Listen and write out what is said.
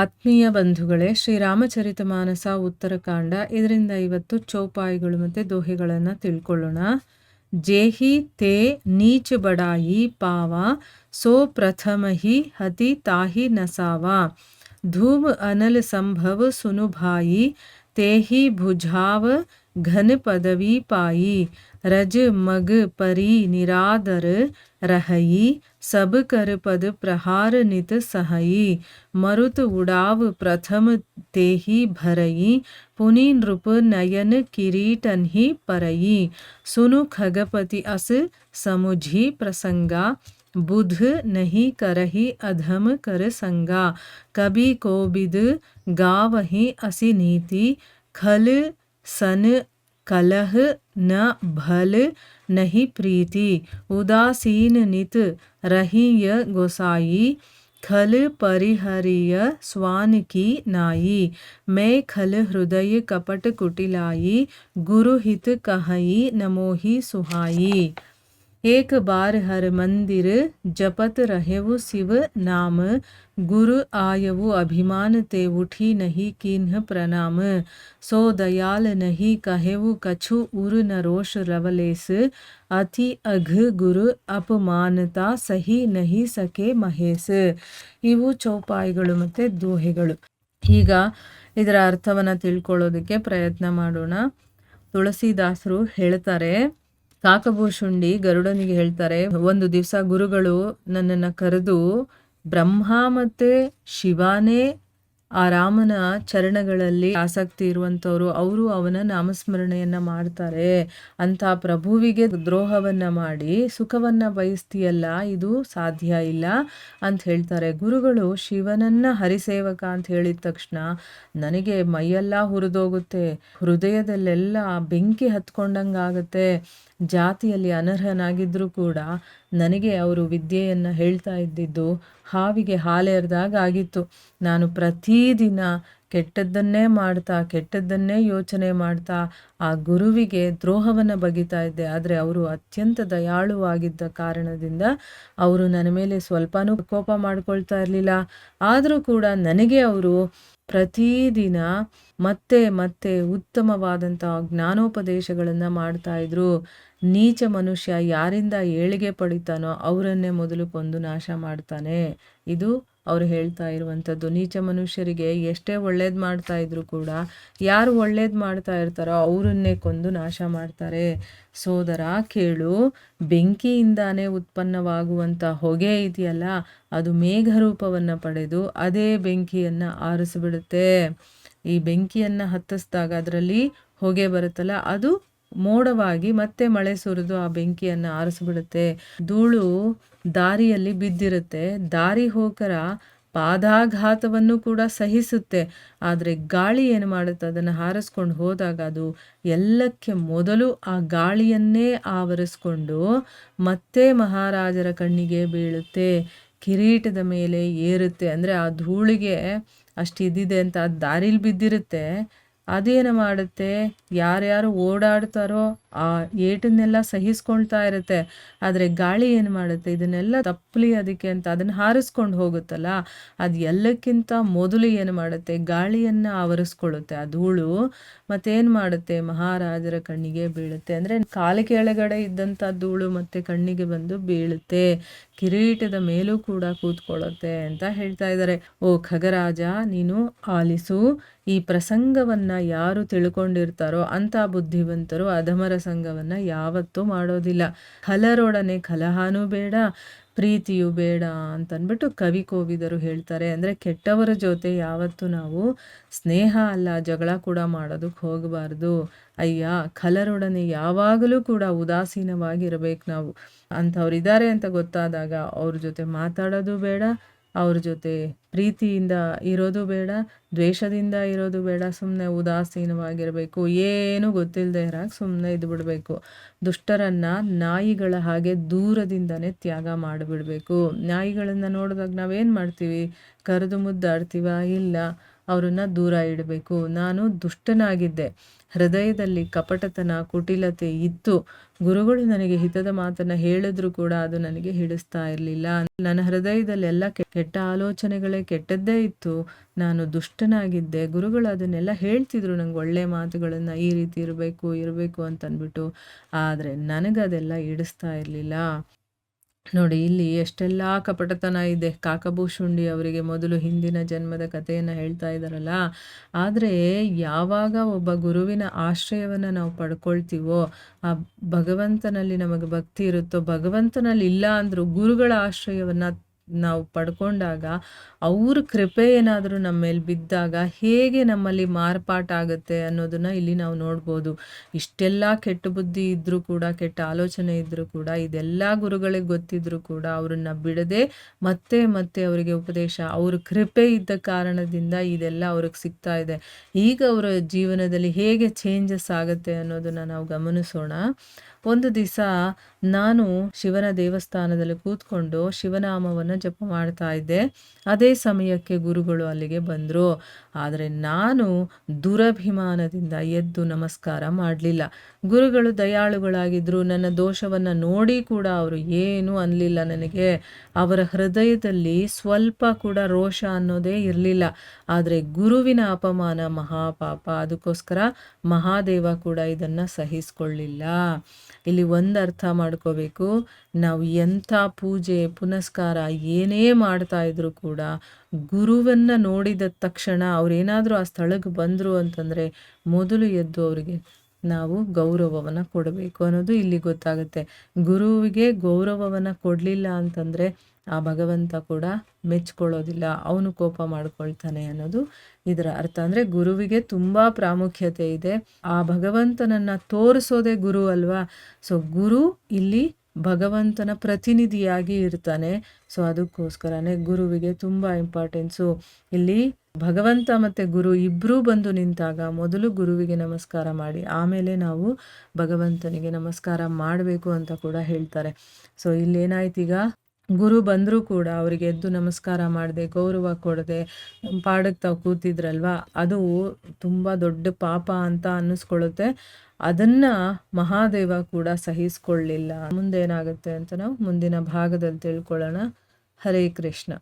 ಆತ್ಮೀಯ ಬಂಧುಗಳೇ, ಶ್ರೀರಾಮಚರಿತಮಾನಸ ಉತ್ತರಕಾಂಡ. ಇದರಿಂದ ಇವತ್ತು ಚೌಪಾಯಿಗಳು ಮತ್ತು ದೋಹೆಗಳನ್ನು ತಿಳ್ಕೊಳ್ಳೋಣ. ಜೇಹಿ ತೇ ನೀಚ ಬಡಾಯಿ ಪಾವಾ ಸೋ ಪ್ರಥಮ ಹಿ ಹತಿ ತಾಹಿ ನಸಾವಾ धूम अनल संभव सुनु भाई तेहि भुझाव घन पदवी पाई रज मग परी निरादर रहई सब कर पद प्रहार नित सहई मरुत उड़ाव प्रथम तेहि भरई पुनि नृप नयन किरीटन्हि परई सुनु खगपति अस समुझी प्रसंगा बुध नहीं करही अधम कर संगा कभी को बिद गावही असि नीति खल सन कलह न भल नहीं प्रीति उदासीन नित रहिय गोसाई खल परिहरिय स्वान की नाई मैं खल हृदय कपट कुटिलाई गुरु हित कहई नमोहि सुहाई एक बार हर मंदिर जपत रहेवु शिव नाम गुरु आयवु अभिमान ते उठी नहीं कीन्ह प्रणाम सो दयाल नहीं कहेवु कछु उर न रोष रवलेस अति अघ गुरु अपमानता सही नहीं सके ಮಹೇಶ್. ಇವು ಚೌಪಾಯಿಗಳು ಮತ್ತು ದೋಹೆಗಳು. ಈಗ ಇದರ ಅರ್ಥವನ್ನು ತಿಳ್ಕೊಳ್ಳೋದಕ್ಕೆ ಪ್ರಯತ್ನ ಮಾಡೋಣ. ತುಳಸಿದಾಸರು ಹೇಳ್ತಾರೆ, ಕಾಕಭೂಷುಂಡಿ ಗರುಡನಿಗೆ ಹೇಳ್ತಾರೆ, ಒಂದು ದಿವಸ ಗುರುಗಳು ನನ್ನನ್ನು ಕರೆದು ಬ್ರಹ್ಮ ಮತ್ತು ಶಿವನೇ ಆ ರಾಮನ ಚರಣಗಳಲ್ಲಿ ಆಸಕ್ತಿ ಇರುವಂಥವ್ರು, ಅವರು ಅವನ ನಾಮಸ್ಮರಣೆಯನ್ನು ಮಾಡ್ತಾರೆ. ಅಂಥ ಪ್ರಭುವಿಗೆ ದ್ರೋಹವನ್ನು ಮಾಡಿ ಸುಖವನ್ನು ಬಯಸ್ತೀಯಲ್ಲ, ಇದು ಸಾಧ್ಯ ಇಲ್ಲ ಅಂತ ಹೇಳ್ತಾರೆ. ಗುರುಗಳು ಶಿವನನ್ನು ಹರಿಸೇವಕ ಅಂತ ಹೇಳಿದ ತಕ್ಷಣ ನನಗೆ ಮೈಯೆಲ್ಲ ಹುರಿದೋಗುತ್ತೆ, ಹೃದಯದಲ್ಲೆಲ್ಲ ಬೆಂಕಿ ಹತ್ಕೊಂಡಂಗಾಗುತ್ತೆ. ಜಾತಿಯಲ್ಲಿ ಅನರ್ಹನಾಗಿದ್ದರೂ ಕೂಡ ನನಗೆ ಅವರು ವಿದ್ಯೆಯನ್ನು ಹೇಳ್ತಾ ಇದ್ದಿದ್ದು ಹಾವಿಗೆ ಹಾಲೆರೆದಾಗ ಆಗಿತ್ತು. ನಾನು ಪ್ರತಿದಿನ ಕೆಟ್ಟದ್ದನ್ನೇ ಮಾಡ್ತಾ ಕೆಟ್ಟದ್ದನ್ನೇ ಯೋಚನೆ ಮಾಡ್ತಾ ಆ ಗುರುವಿಗೆ ದ್ರೋಹವನ್ನು ಬಗಿತಾ ಇದ್ದೆ. ಆದರೆ ಅವರು ಅತ್ಯಂತ ದಯಾಳುವಾಗಿದ್ದ ಕಾರಣದಿಂದ ಅವರು ನನ್ನ ಮೇಲೆ ಸ್ವಲ್ಪನೂ ಕೋಪ ಮಾಡ್ಕೊಳ್ತಾ ಇರಲಿಲ್ಲ. ಆದರೂ ಕೂಡ ನನಗೆ ಅವರು ಪ್ರತಿದಿನ ಮತ್ತೆ ಮತ್ತೆ ಉತ್ತಮವಾದಂಥ ಜ್ಞಾನೋಪದೇಶಗಳನ್ನು ಮಾಡ್ತಾಯಿದ್ರು. ನೀಚ ಮನುಷ್ಯ ಯಾರಿಂದ ಏಳಿಗೆ ಪಡಿತಾನೋ ಅವರನ್ನೇ ಮೊದಲು ಕೊಂದು ನಾಶ ಮಾಡ್ತಾನೆ. ಇದು ಅವರು ಹೇಳ್ತಾ ಇರುವಂಥದ್ದು. ನೀಚ ಮನುಷ್ಯರಿಗೆ ಎಷ್ಟೇ ಒಳ್ಳೇದು ಮಾಡ್ತಾ ಇದ್ರು ಕೂಡ ಯಾರು ಒಳ್ಳೇದು ಮಾಡ್ತಾ ಇರ್ತಾರೋ ಅವರನ್ನೇ ಕೊಂದು ನಾಶ ಮಾಡ್ತಾರೆ. ಸೋದರ ಕೇಳು, ಬೆಂಕಿಯಿಂದಾನೇ ಉತ್ಪನ್ನವಾಗುವಂಥ ಹೊಗೆ ಇದೆಯಲ್ಲ, ಅದು ಮೇಘರೂಪವನ್ನು ಪಡೆದು ಅದೇ ಬೆಂಕಿಯನ್ನು ಆರಿಸಿಬಿಡುತ್ತೆ. ಈ ಬೆಂಕಿಯನ್ನು ಹತ್ತಿಸಿದಾಗ ಅದರಲ್ಲಿ ಹೊಗೆ ಬರುತ್ತಲ್ಲ, ಅದು ಮೋಡವಾಗಿ ಮತ್ತೆ ಮಳೆ ಸುರಿದು ಆ ಬೆಂಕಿಯನ್ನು ಆರಿಸ್ಬಿಡುತ್ತೆ. ಧೂಳು ದಾರಿಯಲ್ಲಿ ಬಿದ್ದಿರುತ್ತೆ, ದಾರಿ ಹೋಕರ ಪಾದಾಘಾತವನ್ನು ಕೂಡ ಸಹಿಸುತ್ತೆ. ಆದರೆ ಗಾಳಿ ಏನು ಮಾಡುತ್ತೆ, ಅದನ್ನು ಹಾರಿಸ್ಕೊಂಡು ಹೋದಾಗ ಅದು ಎಲ್ಲಕ್ಕೆ ಮೊದಲು ಆ ಗಾಳಿಯನ್ನೇ ಆವರಿಸ್ಕೊಂಡು ಮತ್ತೆ ಮಹಾರಾಜರ ಕಣ್ಣಿಗೆ ಬೀಳುತ್ತೆ, ಕಿರೀಟದ ಮೇಲೆ ಏರುತ್ತೆ. ಅಂದರೆ ಆ ಧೂಳಿಗೆ ಅಷ್ಟು ಇದಿದೆ ಅಂತ ಅದು ದಾರಿಲಿ ಬಿದ್ದಿರುತ್ತೆ. ಅದೇನು ಮಾಡುತ್ತೆ, ಯಾರ್ಯಾರು ಓಡಾಡ್ತಾರೋ ಆ ಏಟನ್ನೆಲ್ಲ ಸಹಿಸ್ಕೊಳ್ತಾ ಇರುತ್ತೆ. ಆದರೆ ಗಾಳಿ ಏನು ಮಾಡುತ್ತೆ, ಇದನ್ನೆಲ್ಲ ತಪ್ಪಲಿ ಅದಕ್ಕೆ ಅಂತ ಅದನ್ನು ಹಾರಿಸ್ಕೊಂಡು ಹೋಗುತ್ತಲ್ಲ, ಅದು ಎಲ್ಲಕ್ಕಿಂತ ಮೊದಲು ಏನು ಮಾಡುತ್ತೆ, ಗಾಳಿಯನ್ನು ಆವರಿಸ್ಕೊಳ್ಳುತ್ತೆ ಆ ಧೂಳು. ಮತ್ತೇನು ಮಾಡುತ್ತೆ, ಮಹಾರಾಜರ ಕಣ್ಣಿಗೆ ಬೀಳುತ್ತೆ. ಅಂದರೆ ಕಾಲ ಕೆಳಗಡೆ ಇದ್ದಂಥ ಧೂಳು ಮತ್ತೆ ಕಣ್ಣಿಗೆ ಬಂದು ಬೀಳುತ್ತೆ, ಕಿರೀಟದ ಮೇಲೂ ಕೂಡ ಕೂತ್ಕೊಳ್ಳುತ್ತೆ ಅಂತ ಹೇಳ್ತಾ ಇದ್ದಾರೆ. ಓ ಖಗರಾಜ, ನೀನು ಆಲಿಸು. ಈ ಪ್ರಸಂಗವನ್ನು ಯಾರು ತಿಳ್ಕೊಂಡಿರ್ತಾರೋ ಅಂಥ ಬುದ್ಧಿವಂತರು ಅಧಮರ ಸಂಘವನ್ನು ಯಾವತ್ತೂ ಮಾಡೋದಿಲ್ಲ. ಖಲರೊಡನೆ ಕಲಹಾನೂ ಬೇಡ, ಪ್ರೀತಿಯೂ ಬೇಡ ಅಂತಂದ್ಬಿಟ್ಟು ಕವಿ ಕೋವಿದರು ಹೇಳ್ತಾರೆ. ಅಂದರೆ ಕೆಟ್ಟವರ ಜೊತೆ ಯಾವತ್ತೂ ನಾವು ಸ್ನೇಹ ಅಲ್ಲ ಜಗಳ ಕೂಡ ಮಾಡೋದಕ್ಕೆ ಹೋಗಬಾರ್ದು. ಅಯ್ಯ, ಖಲರೊಡನೆ ಯಾವಾಗಲೂ ಕೂಡ ಉದಾಸೀನವಾಗಿರಬೇಕು ನಾವು. ಅಂಥವ್ರಿದ್ದಾರೆ ಅಂತ ಗೊತ್ತಾದಾಗ ಅವ್ರ ಜೊತೆ ಮಾತಾಡೋದು ಬೇಡ, ಅವ್ರ ಜೊತೆ ಪ್ರೀತಿಯಿಂದ ಇರೋದು ಬೇಡ, ದ್ವೇಷದಿಂದ ಇರೋದು ಬೇಡ. ಸುಮ್ಮನೆ ಉದಾಸೀನವಾಗಿರಬೇಕು, ಏನೂ ಗೊತ್ತಿಲ್ಲದೆ ಇರೋಕೆ ಸುಮ್ಮನೆ ಇದ್ದು ಬಿಡಬೇಕು. ದುಷ್ಟರನ್ನು ನಾಯಿಗಳ ಹಾಗೆ ದೂರದಿಂದನೇ ತ್ಯಾಗ ಮಾಡಿಬಿಡಬೇಕು. ನಾಯಿಗಳನ್ನು ನೋಡಿದಾಗ ನಾವೇನು ಮಾಡ್ತೀವಿ, ಕರೆದು ಮುದ್ದಾಡ್ತೀವ? ಇಲ್ಲ, ಅವರನ್ನು ದೂರ ಇಡಬೇಕು. ನಾನು ದುಷ್ಟನಾಗಿದ್ದೆ, ಹೃದಯದಲ್ಲಿ ಕಪಟತನ ಕುಟಿಲತೆ ಇತ್ತು. ಗುರುಗಳು ನನಗೆ ಹಿತದ ಮಾತನ್ನು ಹೇಳಿದ್ರು ಕೂಡ ಅದು ನನಗೆ ಹಿಡಿಸ್ತಾ ಇರಲಿಲ್ಲ. ನನ್ನ ಹೃದಯದಲ್ಲೆಲ್ಲ ಕೆಟ್ಟ ಆಲೋಚನೆಗಳೇ ಕೆಟ್ಟದ್ದೇ ಇತ್ತು. ನಾನು ದುಷ್ಟನಾಗಿದ್ದೆ. ಗುರುಗಳು ಅದನ್ನೆಲ್ಲ ಹೇಳ್ತಿದ್ರು ನಂಗೆ ಒಳ್ಳೆ ಮಾತುಗಳನ್ನು, ಈ ರೀತಿ ಇರಬೇಕು ಅಂತಂದ್ಬಿಟ್ಟು. ಆದರೆ ನನಗದೆಲ್ಲ ಹಿಡಿಸ್ತಾ ಇರಲಿಲ್ಲ. ನೋಡಿ ಇಲ್ಲಿ ಎಷ್ಟೆಲ್ಲ ಕಪಟತನ ಇದೆ. ಕಾಕಭೂಷುಂಡಿ ಅವರಿಗೆ ಮೊದಲು ಹಿಂದಿನ ಜನ್ಮದ ಕಥೆಯನ್ನು ಹೇಳ್ತಾ ಇದ್ದಾರಲ್ಲ. ಆದರೆ ಯಾವಾಗ ಒಬ್ಬ ಗುರುವಿನ ಆಶ್ರಯವನ್ನು ನಾವು ಪಡ್ಕೊಳ್ತೀವೋ, ಆ ಭಗವಂತನಲ್ಲಿ ನಮಗೆ ಭಕ್ತಿ ಇರುತ್ತೋ, ಭಗವಂತನಲ್ಲಿ ಇಲ್ಲ ಅಂದರೂ ಗುರುಗಳ ಆಶ್ರಯವನ್ನು ನಾವು ಪಡ್ಕೊಂಡಾಗ, ಅವ್ರ ಕೃಪೆ ಏನಾದರೂ ನಮ್ಮ ಮೇಲೆ ಬಿದ್ದಾಗ ಹೇಗೆ ನಮ್ಮಲ್ಲಿ ಮಾರ್ಪಾಟಾಗುತ್ತೆ ಅನ್ನೋದನ್ನು ಇಲ್ಲಿ ನಾವು ನೋಡ್ಬೋದು. ಇಷ್ಟೆಲ್ಲ ಕೆಟ್ಟ ಬುದ್ಧಿ ಇದ್ದರೂ ಕೂಡ, ಕೆಟ್ಟ ಆಲೋಚನೆ ಇದ್ದರೂ ಕೂಡ, ಇದೆಲ್ಲ ಗುರುಗಳಿಗೆ ಗೊತ್ತಿದ್ದರೂ ಕೂಡ ಅವರನ್ನು ಬಿಡದೆ ಮತ್ತೆ ಮತ್ತೆ ಅವರಿಗೆ ಉಪದೇಶ, ಅವ್ರ ಕೃಪೆ ಇದ್ದ ಕಾರಣದಿಂದ ಇದೆಲ್ಲ ಅವ್ರಿಗೆ ಸಿಗ್ತಾ ಇದೆ. ಈಗ ಅವರ ಜೀವನದಲ್ಲಿ ಹೇಗೆ ಚೇಂಜಸ್ ಆಗುತ್ತೆ ಅನ್ನೋದನ್ನು ನಾವು ಗಮನಿಸೋಣ. ಒಂದು ದಿವಸ ನಾನು ಶಿವನ ದೇವಸ್ಥಾನದಲ್ಲಿ ಕೂತ್ಕೊಂಡು ಶಿವನಾಮವನ್ನು ಜಪ ಮಾಡ್ತಾ ಇದ್ದೆ. ಅದೇ ಸಮಯಕ್ಕೆ ಗುರುಗಳು ಅಲ್ಲಿಗೆ ಬಂದರು. ಆದರೆ ನಾನು ದುರಭಿಮಾನದಿಂದ ಎದ್ದು ನಮಸ್ಕಾರ ಮಾಡಲಿಲ್ಲ. ಗುರುಗಳು ದಯಾಳುಗಳಾಗಿದ್ದರು. ನನ್ನ ದೋಷವನ್ನು ನೋಡಿ ಕೂಡ ಅವರು ಏನೂ ಅನ್ನಲಿಲ್ಲ ನನಗೆ. ಅವರ ಹೃದಯದಲ್ಲಿ ಸ್ವಲ್ಪ ಕೂಡ ರೋಷ ಅನ್ನೋದೇ ಇರಲಿಲ್ಲ. ಆದರೆ ಗುರುವಿನ ಅಪಮಾನ ಮಹಾಪಾಪ. ಅದಕ್ಕೋಸ್ಕರ ಮಹಾದೇವ ಕೂಡ ಇದನ್ನು ಸಹಿಸ್ಕೊಳ್ಳಿಲ್ಲ. ಇಲ್ಲಿ ಒಂದು ಅರ್ಥ ಮಾಡ್ಕೋಬೇಕು, ನಾವು ಎಂಥ ಪೂಜೆ ಪುನಸ್ಕಾರ ಏನೇ ಮಾಡ್ತಾ ಇದ್ರು ಕೂಡ ಗುರುವನ್ನು ನೋಡಿದ ತಕ್ಷಣ ಅವ್ರೇನಾದರೂ ಆ ಸ್ಥಳಕ್ಕೆ ಬಂದರು ಅಂತಂದರೆ ಮೊದಲು ಎದ್ದು ಅವರಿಗೆ ನಾವು ಗೌರವವನ್ನು ಕೊಡಬೇಕು ಅನ್ನೋದು ಇಲ್ಲಿ ಗೊತ್ತಾಗುತ್ತೆ. ಗುರುವಿಗೆ ಗೌರವವನ್ನು ಕೊಡಲಿಲ್ಲ ಅಂತಂದರೆ ಆ ಭಗವಂತ ಕೂಡ ಮೆಚ್ಕೊಳ್ಳೋದಿಲ್ಲ, ಅವನು ಕೋಪ ಮಾಡ್ಕೊಳ್ತಾನೆ ಅನ್ನೋದು ಇದರ ಅರ್ಥ. ಅಂದರೆ ಗುರುವಿಗೆ ತುಂಬ ಪ್ರಾಮುಖ್ಯತೆ ಇದೆ. ಆ ಭಗವಂತನನ್ನು ತೋರಿಸೋದೇ ಗುರು ಅಲ್ವಾ. ಸೊ ಗುರು ಇಲ್ಲಿ ಭಗವಂತನ ಪ್ರತಿನಿಧಿಯಾಗಿ ಇರ್ತಾನೆ. ಸೊ ಅದಕ್ಕೋಸ್ಕರನೇ ಗುರುವಿಗೆ ತುಂಬ ಇಂಪಾರ್ಟೆನ್ಸು. ಇಲ್ಲಿ ಭಗವಂತ ಮತ್ತು ಗುರು ಇಬ್ಬರೂ ಬಂದು ನಿಂತಾಗ ಮೊದಲು ಗುರುವಿಗೆ ನಮಸ್ಕಾರ ಮಾಡಿ, ಆಮೇಲೆ ನಾವು ಭಗವಂತನಿಗೆ ನಮಸ್ಕಾರ ಮಾಡಬೇಕು ಅಂತ ಕೂಡ ಹೇಳ್ತಾರೆ. ಸೊ ಇಲ್ಲೇನಾಯ್ತೀಗ, ಗುರು ಬಂದರೂ ಕೂಡ ಅವರಿಗೆ ಎದ್ದು ನಮಸ್ಕಾರ ಮಾಡದೆ, ಗೌರವ ಕೊಡದೆ ಪಾಡಕ್ಕೆ ತಾವು ಕೂತಿದ್ರಲ್ವ, ಅದು ತುಂಬ ದೊಡ್ಡ ಪಾಪ ಅಂತ ಅನ್ನಿಸ್ಕೊಳ್ಳುತ್ತೆ. ಅದನ್ನು ಮಹಾದೇವ ಕೂಡ ಸಹಿಸ್ಕೊಳ್ಳಿಲ್ಲ. ಮುಂದೇನಾಗುತ್ತೆ ಅಂತ ನಾವು ಮುಂದಿನ ಭಾಗದಲ್ಲಿ ತಿಳ್ಕೊಳ್ಳೋಣ. ಹರೇ ಕೃಷ್ಣ.